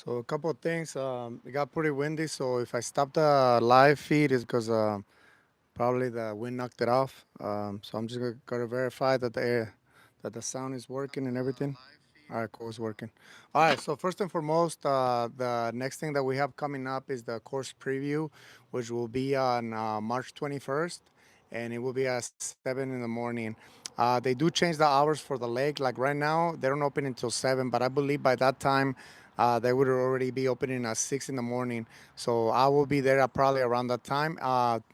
So a couple of things. It got pretty windy, so if I stop the live feed, it's because probably the wind knocked it off. So I'm just gonna verify that the sound is working and everything. All right, cool, it's working. All right, so first and foremost, the next thing that we have coming up is the course preview, which will be on March 21st, and it will be at 7 in the morning. They do change the hours for the lake. Like right now, they don't open until 7, but I believe by that time, they would already be opening at 6 in the morning. So I will be there probably around that time.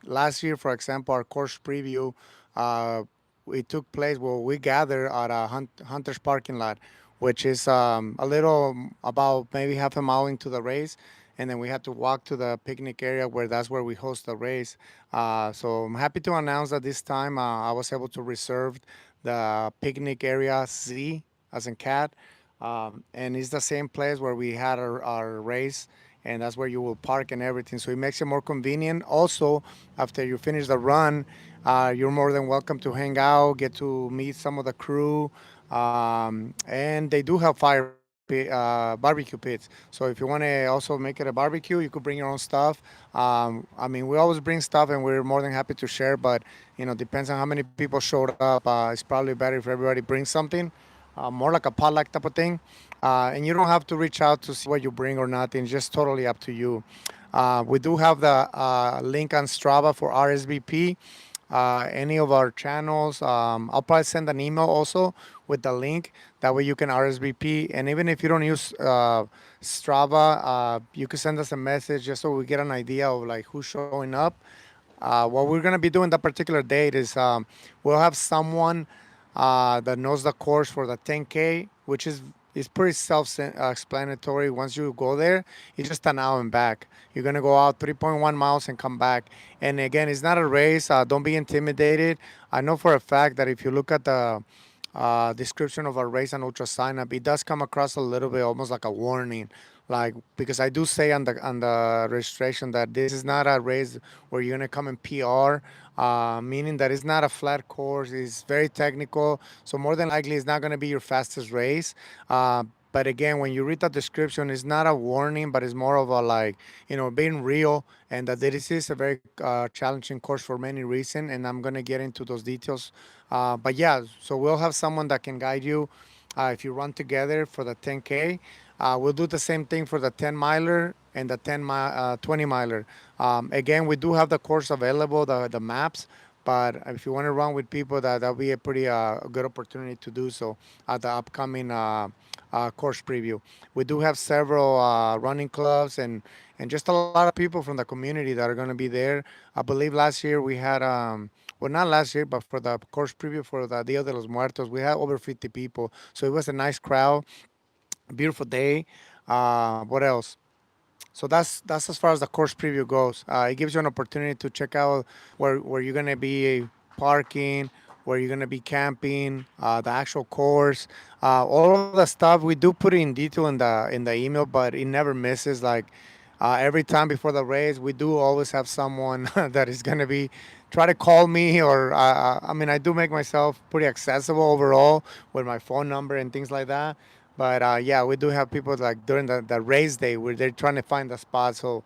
Last year, for example, our course preview, uh, it took place where we gathered at a Hunter's parking lot, which is a little about maybe half a mile into the race. And then we had to walk to the picnic area where that's where we host the race. So I'm happy to announce that this time I was able to reserve the picnic area C as in cat. And it's the same place where we had our race, and that's where you will park and everything. So it makes it more convenient. Also, after you finish the run, you're more than welcome to hang out, get to meet some of the crew, and they do have barbecue pits. So if you want to also make it a barbecue, you could bring your own stuff. I mean, we always bring stuff, and we're more than happy to share. But depends on how many people showed up. It's probably better if everybody brings something, more like a potluck type of thing. And you don't have to reach out to see what you bring or nothing. It's just totally up to you. We do have the link on Strava for RSVP. Any of our channels. I'll probably send an email also with the link. That way you can RSVP. And even if you don't use Strava, you can send us a message just so we get an idea of like who's showing up. What we're gonna be doing that particular date is we'll have someone that knows the course for the 10K, which is pretty self-explanatory. Once you go there, it's just an hour and back. You're gonna go out 3.1 miles and come back. And again, it's not a race. Don't be intimidated. I know for a fact that if you look at the description of our race and ultra sign up, it does come across a little bit almost like a warning. Like because I do say on the registration that this is not a race where you're gonna come in PR, meaning that it's not a flat course. It's very technical, so more than likely it's not gonna be your fastest race. But again, when you read the description, it's not a warning, but it's more of a like, being real, and that this is a very challenging course for many reasons. And I'm gonna get into those details. But yeah, so we'll have someone that can guide you if you run together for the 10K. We'll do the same thing for the 10 miler and the 20 miler. Again, we do have the course available, the maps. But if you want to run with people, that'll be a pretty good opportunity to do so at the upcoming course preview. We do have several running clubs and just a lot of people from the community that are going to be there. I believe last year we had well, not last year, but for the course preview for the Dia de los Muertos, we had over 50 people. So it was a nice crowd, beautiful day. What else? So that's as far as the course preview goes. It gives you an opportunity to check out where you're gonna be parking, where you're gonna be camping, the actual course, all of the stuff. We do put it in detail in the email, but it never misses. Like every time before the race, we do always have someone that is gonna be try to call me, or I mean, I do make myself pretty accessible overall with my phone number and things like that. But yeah, we do have people like during the race day where they're trying to find the spot. So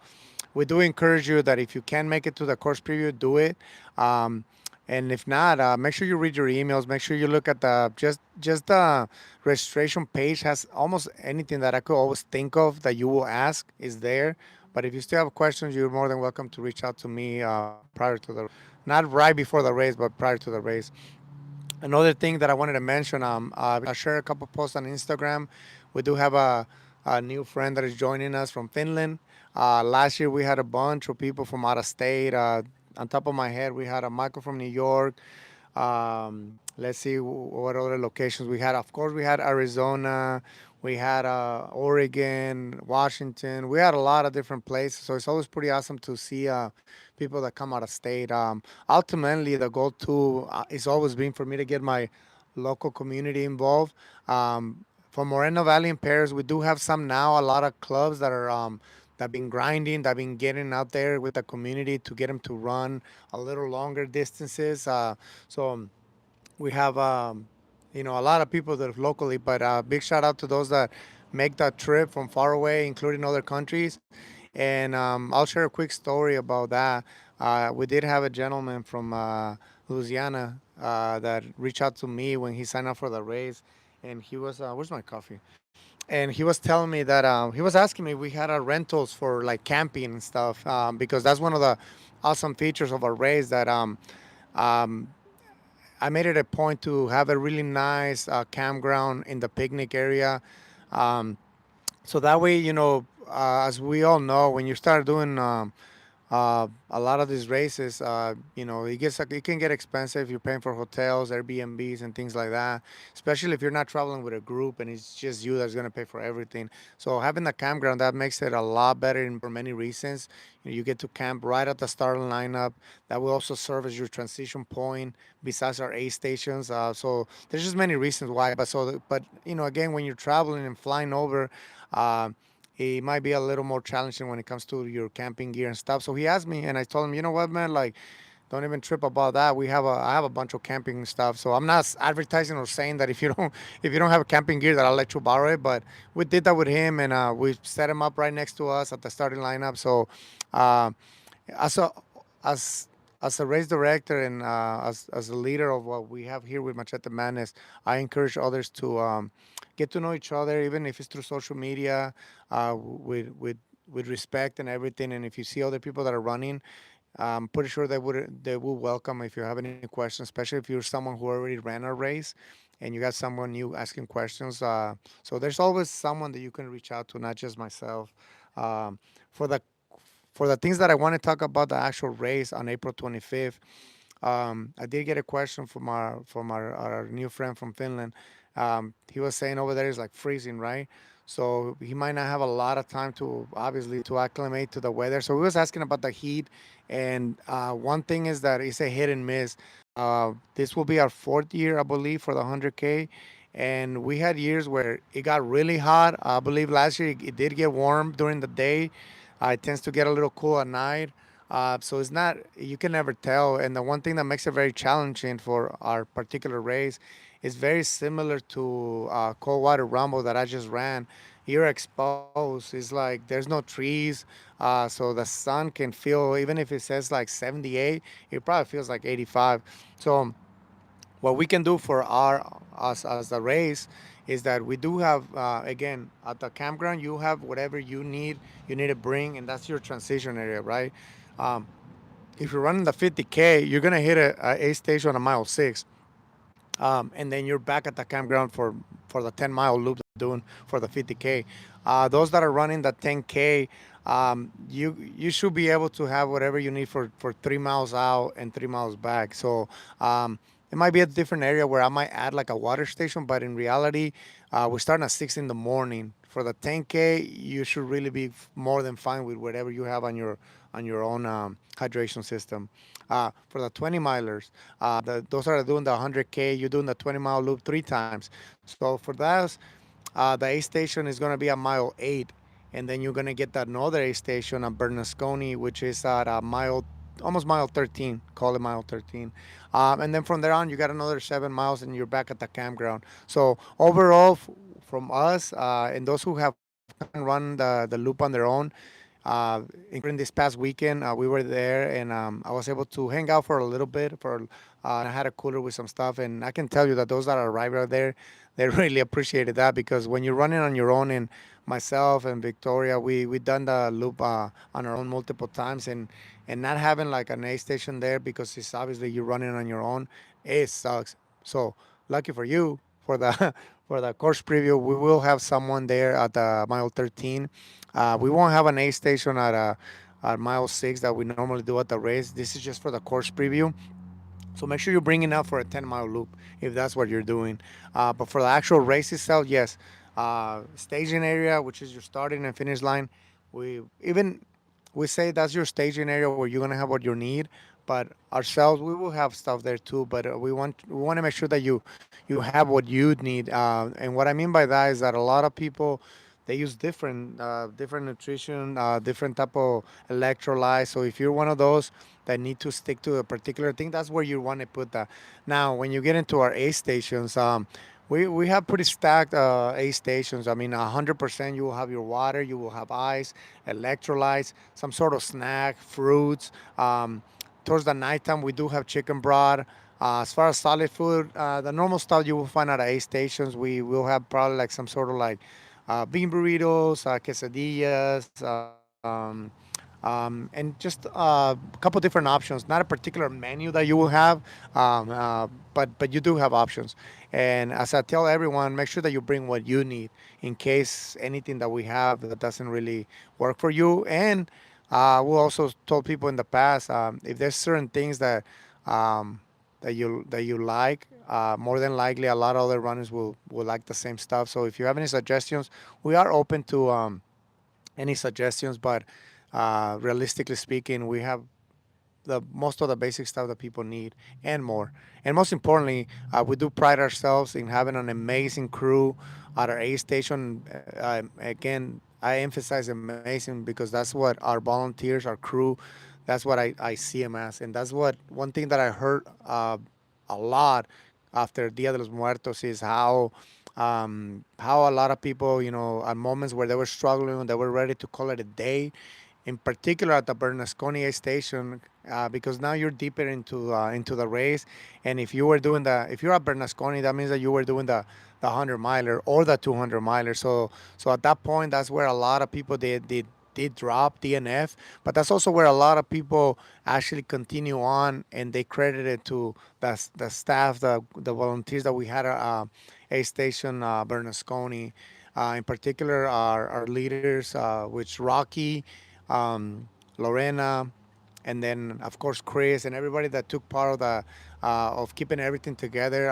we do encourage you that if you can make it to the course preview, do it. Um, and if not, make sure you read your emails. Make sure you look at the just the registration page has almost anything that I could always think of that you will ask is there. But if you still have questions, you're more than welcome to reach out to me prior to not right before the race, but prior to the race. Another thing that I wanted to mention, I share a couple posts on Instagram. We do have a new friend that is joining us from Finland. Last year we had a bunch of people from out of state. On top of my head, we had a Michael from New York. Let's see what other locations we had. Of course, we had Arizona, we had Oregon, Washington. We had a lot of different places. So it's always pretty awesome to see people that come out of state. Ultimately, the goal too is always been for me to get my local community involved. For Moreno Valley and Perris, we do have some now. A lot of clubs that are that been grinding, that been getting out there with the community to get them to run a little longer distances. So we have a lot of people that are locally, but big shout out to those that make that trip from far away, including other countries. And I'll share a quick story about that. We did have a gentleman from Louisiana that reached out to me when he signed up for the race, and he was, where's my coffee? And he was telling me that he was asking me, we had our rentals for like camping and stuff, because that's one of the awesome features of our race, that um, I made it a point to have a really nice campground in the picnic area. Um, so that way, as we all know, when you start doing a lot of these races, it can get expensive. You're paying for hotels, Airbnbs, and things like that. Especially if you're not traveling with a group and it's just you that's gonna pay for everything. So having the campground, that makes it a lot better for many reasons. You get to camp right at the starting lineup. That will also serve as your transition point besides our aid stations. So there's just many reasons why. But again, when you're traveling and flying over. Uh, it might be a little more challenging when it comes to your camping gear and stuff. So he asked me, and I told him, you know what, man, like, don't even trip about that. I have a bunch of camping stuff. So I'm not advertising or saying that if you don't have camping gear, that I'll let you borrow it. But we did that with him, and we set him up right next to us at the starting lineup. So uh, as a as as a race director and as a leader of what we have here with Machete Madness, I encourage others to get to know each other, even if it's through social media, with respect and everything. And if you see other people that are running, I'm pretty sure they will welcome if you have any questions, especially if you're someone who already ran a race and you got someone new asking questions. So there's always someone that you can reach out to, not just myself. Um, for the for the things that I want to talk about the actual race on April 25th, I did get a question our new friend from Finland. He was saying over there is like freezing, right? So he might not have a lot of time to obviously to acclimate to the weather. So he was asking about the heat, and one thing is that it's a hit and miss. This will be our fourth year, I believe, for the 100K. And we had years where it got really hot. I believe last year it did get warm during the day. It tends to get a little cool at night. So it's not, you can never tell. And the one thing that makes it very challenging for our particular race is very similar to cold water rumble that I just ran. You're exposed. It's like there's no trees. So the sun can feel, even if it says like 78, it probably feels like 85. So what we can do for our us as a race is that we do have again at the campground you have whatever you need to bring, and that's your transition area, right? um, if you're running the 50K, you're gonna hit a station on a mile 6, and then you're back at the campground for the 10-mile loop that you're doing for the 50K. Those that are running the 10K, you should be able to have whatever you need for 3 miles out and 3 miles back. So it might be a different area where I might add like a water station, but in reality, we're starting at 6 in the morning. For the 10K, you should really be more than fine with whatever you have on your own hydration system. For the 20 milers, those are doing the 100K. You're doing the 20-mile loop 3 times. So for those, the A station is going to be at mile 8, and then you're going to get another A station at Bernasconi, which is at almost mile 13. Call it mile 13. And then from there on, you got another 7 miles, and you're back at the campground. So overall, from us and those who have come and run the loop on their own, including this past weekend, we were there, and I was able to hang out for a little bit. And I had a cooler with some stuff, and I can tell you that those that arrived out there, they really appreciated that, because when you're running on your own, and myself and Victoria, we done the loop on our own multiple times, and not having like an aid station there, because it's obviously you're running on your own, it sucks. So lucky for you, for the for the course preview, we will have someone there at mile 13. We won't have an aid station at mile 6 that we normally do at the race. This is just for the course preview. So make sure you're bringing out for a 10-mile loop if that's what you're doing. But for the actual race itself, yes, staging area, which is your starting and finish line, we even we say that's your staging area where you're gonna have what you need. But ourselves, we will have stuff there too. But we want to make sure that you have what you need. And what I mean by that is that a lot of people, they use different nutrition, different type of electrolytes. So if you're one of those that need to stick to a particular thing, that's where you want to put that. Now, when you get into our aid stations, We have pretty stacked aid stations. I mean, 100% you will have your water, you will have ice, electrolytes, some sort of snack, fruits. Towards the nighttime, we do have chicken broth. As far as solid food, the normal stuff you will find at aid stations, we will have probably like some sort of like bean burritos, quesadillas, and just a couple different options. Not a particular menu that you will have, but you do have options. And as I tell everyone, make sure that you bring what you need in case anything that we have that doesn't really work for you. And we also told people in the past, if there's certain things um, that you like, more than likely a lot of other runners will like the same stuff. So if you have any suggestions, we are open to any suggestions. But realistically speaking, we have the most of the basic stuff that people need and more. And most importantly, we do pride ourselves in having an amazing crew at our aid station. Again, I emphasize amazing because that's what our volunteers, our crew, that's what I see them as. And that's what one thing that I heard a lot after Dia de los Muertos is how a lot of people, at moments where they were struggling, they were ready to call it a day, in particular at the Bernasconi station, because now you're deeper into the race. And if you're at Bernasconi, that means that you were doing the 100 miler or the 200 miler. So at that point, that's where a lot of people did drop DNF, but that's also where a lot of people actually continue on, and they credit it to the staff, the volunteers that we had at a station, Bernasconi, in particular our leaders, which Rocky, um, Lorena, and then of course Chris and everybody that took part of keeping everything together.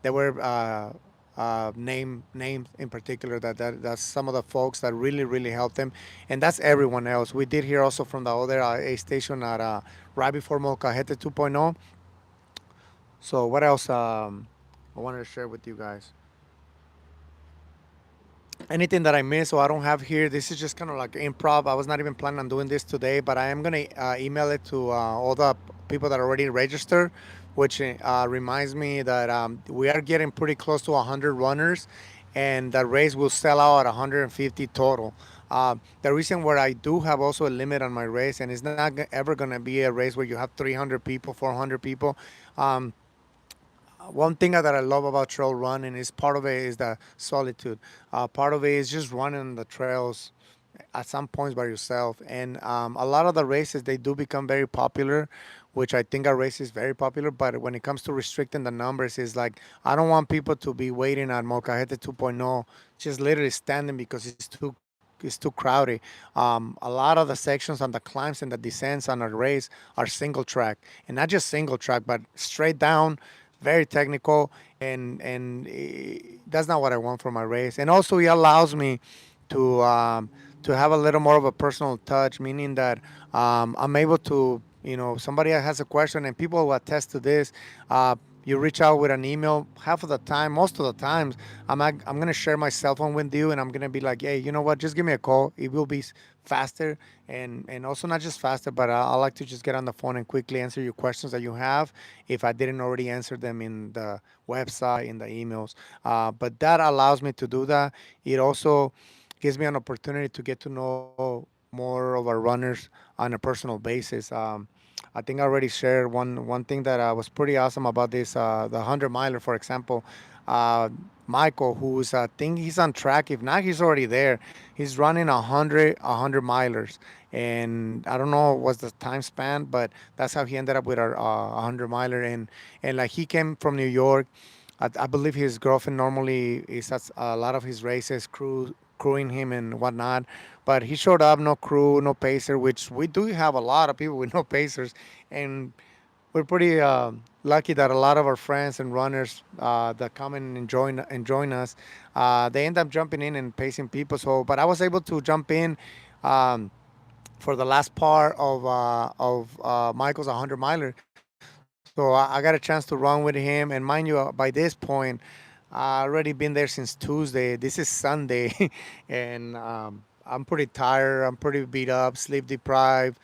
There were names in particular that's some of the folks that really helped them, and that's everyone else. We did hear also from the other A station at right before Molcajete 2.0. So what else I wanted to share with you guys? Anything that I missed or I don't have here, this is just kind of like improv. I was not even planning on doing this today, but I am gonna email it to all the people that already registered, which reminds me that we are getting pretty close to 100 runners, and the race will sell out at 150 total. The reason where I do have also a limit on my race, and it's not ever gonna be a race where you have 300 people, 400 people. Um, One thing that I love about trail running is part of it is the solitude. Part of it is just running the trails at some points by yourself. And a lot of the races they do become very popular, which I think our race is very popular. But when it comes to restricting the numbers, is like I don't want people to be waiting at Molcajete 2.0, just literally standing because it's too crowded. A lot of the sections on the climbs and the descents on our race are single track, and not just single track, but straight down, very technical, and that's not what I want for my race. And also, it allows me to have a little more of a personal touch, meaning that I'm able to, somebody has a question, and people will attest to this. You reach out with an email. Half of the time, most of the times, I'm gonna share my cell phone with you, and I'm gonna be like, hey, you know what? Just give me a call. It will be faster, and also not just faster, but I like to just get on the phone and quickly answer your questions that you have if I didn't already answer them in the website, in the emails. But that allows me to do that. It also gives me an opportunity to get to know more of our runners on a personal basis. I think I already shared one thing that was pretty awesome about this, the 100 miler, for example. Uh, Michael, who's I think he's on track. If not, he's already there. He's running 100 milers, and I don't know what's the time span, but that's how he ended up with our 100 miler. And like he came from New York. I believe his girlfriend normally is at a lot of his races, crewing him and whatnot. But he showed up, no crew, no pacer, which we do have a lot of people with no pacers, and we're pretty lucky that a lot of our friends and runners that come and join us, they end up jumping in and pacing people. So, but I was able to jump in. Um, for the last part of Michael's 100 miler. So I got a chance to run with him. And mind you, by this point, I already been there since Tuesday. This is Sunday, and I'm pretty tired. I'm pretty beat up, sleep deprived.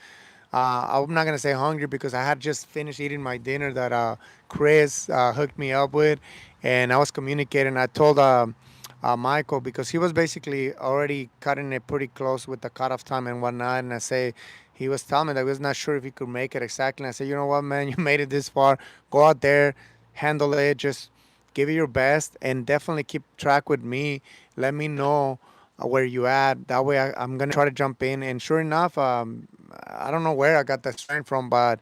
I'm not gonna say hungry because I had just finished eating my dinner that Chris hooked me up with, and I was communicating. I told Michael because he was basically already cutting it pretty close with the cutoff time and whatnot, and I say he was telling me that he was not sure if he could make it exactly. And I said, you know what, man, you made it this far. Go out there, handle it, just give it your best, and definitely keep track with me. Let me know where you at. That way, I'm gonna try to jump in. And sure enough, I don't know where I got the strength from, but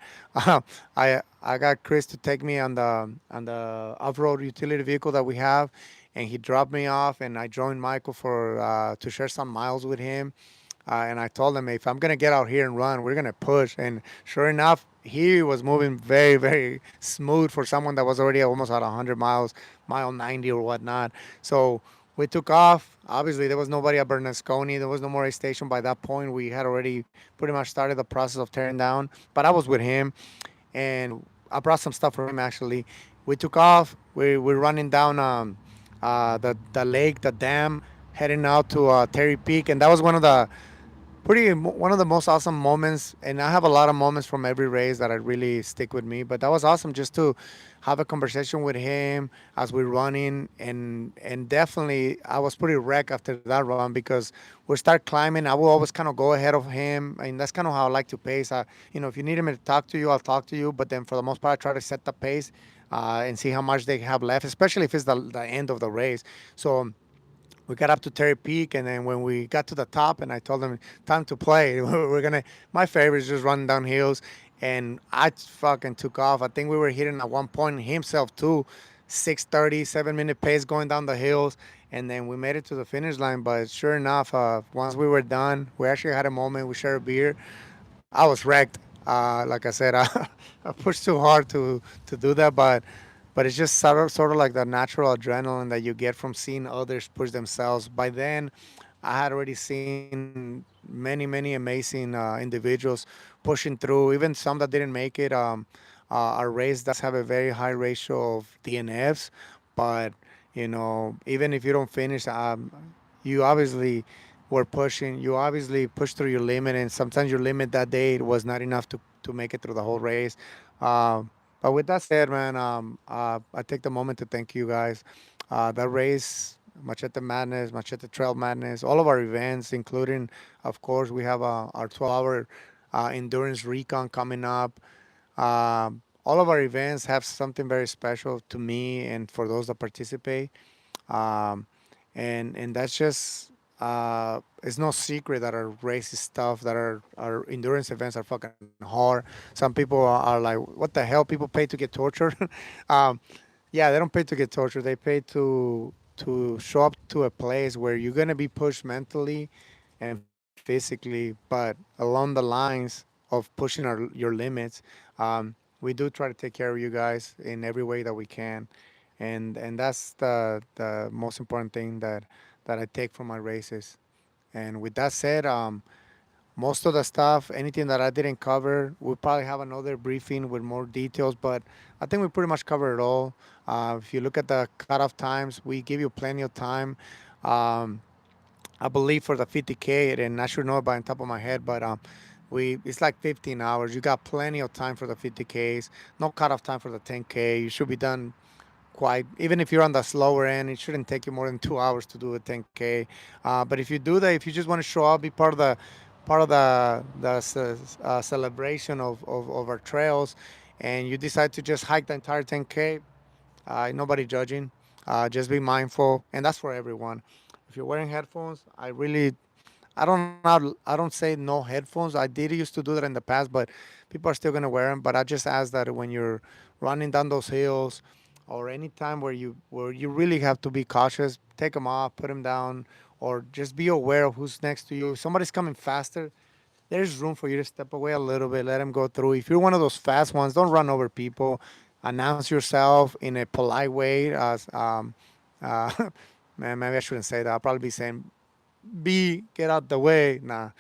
I got Chris to take me on the off road utility vehicle that we have, and he dropped me off, and I joined Michael for to share some miles with him. And I told him if I'm gonna get out here and run, we're gonna push. And sure enough, he was moving very, very smooth for someone that was already almost at 100 miles, mile 90 or whatnot. So we took off. Obviously, there was nobody at Bernasconi. There was no more aid station by that point. We had already pretty much started the process of tearing down. But I was with him, and I brought some stuff for him actually. We took off. We're running down the lake, the dam, heading out to Terry Peak, and that was one of the most awesome moments. And I have a lot of moments from every race that I really stick with me, but that was awesome just to have a conversation with him as we're running. And definitely I was pretty wrecked after that run because we start climbing. I will always kind of go ahead of him, and that's kind of how I like to pace. If you need me to talk to you, I'll talk to you, but then for the most part I try to set the pace and see how much they have left, especially if it's the end of the race. So we got up to Terry Peak, and then when we got to the top, and I told them time to play. We're gonna. My favorite is just running down hills, and I fucking took off. I think we were hitting at one point himself too, 6:30, 7 minute pace going down the hills, and then we made it to the finish line. But sure enough, once we were done, we actually had a moment. We shared a beer. I was wrecked. Like I said, I pushed too hard to do that, but it's just sort of like the natural adrenaline that you get from seeing others push themselves. By then, I had already seen many amazing individuals pushing through, even some that didn't make it. Our race does have a very high ratio of DNFs, but even if you don't finish, you obviously were pushing. You obviously pushed through your limit, and sometimes your limit that day was not enough to make it through the whole race. But with that said, man, I take the moment to thank you guys. That race, Machete Madness, Machete Trail Madness, all of our events, including, of course, we have our 12-hour endurance recon coming up. All of our events have something very special to me and for those that participate. Um, and that's just it's no secret that our race is tough, that our endurance events are fucking hard. Some people are like, what the hell, people pay to get tortured. um, yeah, they don't pay to get tortured, they pay to show up to a place where you're going to be pushed mentally and physically, but along the lines of pushing your limits. We do try to take care of you guys in every way that we can, and that's the most important thing that I take from my races. And with that said, most of the stuff, anything that I didn't cover, we'll probably have another briefing with more details. But I think we pretty much covered it all. If you look at the cutoff times, we give you plenty of time. Um, I believe for the 50K, and I should know it by on top of my head, but we it's like 15 hours. You got plenty of time for the 50Ks. No cutoff time for the 10K. You should be done quite. Even if you're on the slower end, it shouldn't take you more than 2 hours to do a 10K. But if you do that, if you just want to show up, be part of the celebration of our trails, and you decide to just hike the entire 10K, nobody judging. Just be mindful, and that's for everyone. If you're wearing headphones, I don't say no headphones. I did used to do that in the past, but people are still gonna wear them. But I just ask that when you're running down those hills, or any time where you really have to be cautious, take them off, put them down, or just be aware of who's next to you. If somebody's coming faster, there's room for you to step away a little bit, let them go through. If you're one of those fast ones, don't run over people. Announce yourself in a polite way. As uh, man, maybe I shouldn't say that. I'll probably be saying, "B, get out the way." Nah,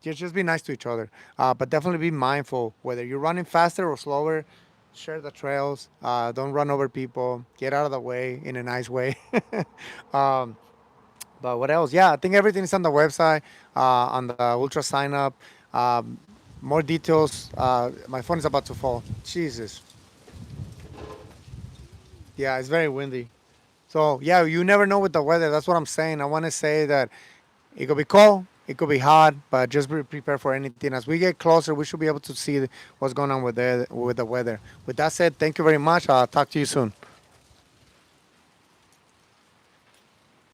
just be nice to each other. But definitely be mindful whether you're running faster or slower. Share the trails. Don't run over people. Get out of the way in a nice way. um, but what else? Yeah, I think everything is on the website, on the Ultra sign up. Um, more details. My phone is about to fall. Jesus. Yeah, it's very windy. So yeah, you never know with the weather. That's what I'm saying. I want to say that it could be cold, it could be hot, but just be prepared for anything. As we get closer, we should be able to see what's going on with the weather. With that said, thank you very much. I'll talk to you soon.